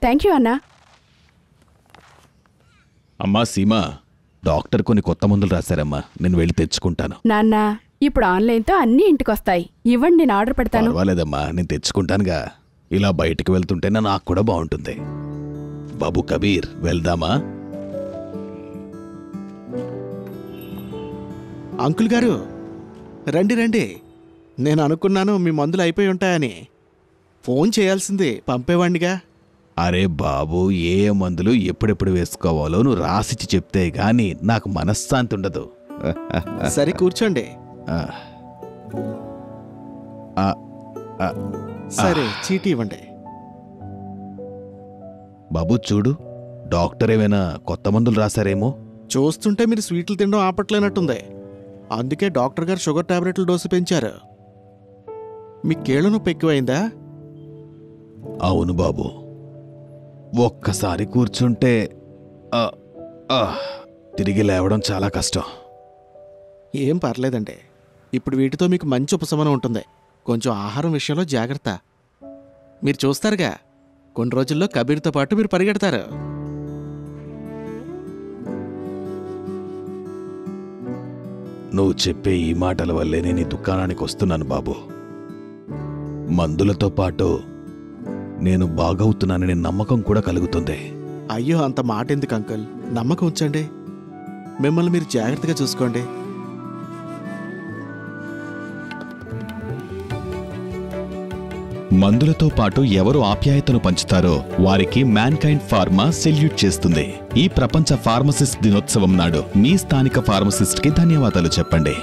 Thank you అన్నా. అమ్మా Seema, doctor కొన్ని కొత్త మందులు రాశారమ్మా, నేను వెళ్ళి తెచ్చుకుంటాను. నాన్న, ఇప్పుడు ఆన్లైన్తో అన్నీ ఇంటికొస్తాయి. ఇవ్వండి, నేను ఆర్డర్ పెడతాను. పర్వాలేదమ్మా, నేను తెచ్చుకుంటానుగా. ఇలా బయటికి వెళ్తుంటేనే నాకు కూడా బాగుంటుంది. బాబు కబీర్, వెళ్దామా? అంకుల్ గారు రండి రండి. నేను అనుకున్నాను మీ మందులు అయిపోయి ఉంటాయని. ఫోన్ చేయాల్సింది, పంపేవాడినిగా. అరే బాబు, ఏ మందులు ఎప్పుడెప్పుడు వేసుకోవాలో నువ్వు రాసిచ్చి చెప్తే గాని నాకు మనశ్శాంతి ఉండదు. సరే కూర్చోండి. సరే చీటీ ఇవ్వండి. బాబు చూడు, డాక్టర్ ఏమైనా కొత్త మందులు రాశారేమో. చూస్తుంటే మీరు స్వీట్లు తినడం ఆపట్లేనట్టుంది. అందుకే డాక్టర్ గారు షుగర్ టాబ్లెట్ల డోసు పెంచారు. మీ కీళ్ళ నొప్పి ఎక్కువైందా? అవును బాబు, ఒక్కసారి కూర్చుంటే తిరిగి లేవడం చాలా కష్టం. ఏం పర్లేదండి, ఇప్పుడు వీటితో మీకు మంచి ఉపశమనం ఉంటుంది. కొంచెం ఆహారం విషయంలో జాగ్రత్త. మీరు చూస్తారుగా, కొన్ని రోజుల్లో కబీర్తో పాటు మీరు పరిగెడతారు. నువ్వు చెప్పే ఈ మాటల వల్లే నేను ఈ దుకాణానికి వస్తున్నాను బాబు. మందులతో పాటు నేను బాగవుతున్నాననే నమ్మకం కూడా కలుగుతుంది. అయ్యో, అంత మాట ఎందుకు అంకుల్? నమ్మకం ఉంచండి. మిమ్మల్ని మీరు జాగ్రత్తగా చూసుకోండి. మందులతో పాటు ఎవరు ఆప్యాయతను పంచుతారో వారికి మ్యాన్కైండ్ ఫార్మా సెల్యూట్ చేస్తుంది. ఈ ప్రపంచ ఫార్మసిస్ట్ దినోత్సవం నాడు మీ స్థానిక ఫార్మసిస్ట్కి ధన్యవాదాలు చెప్పండి.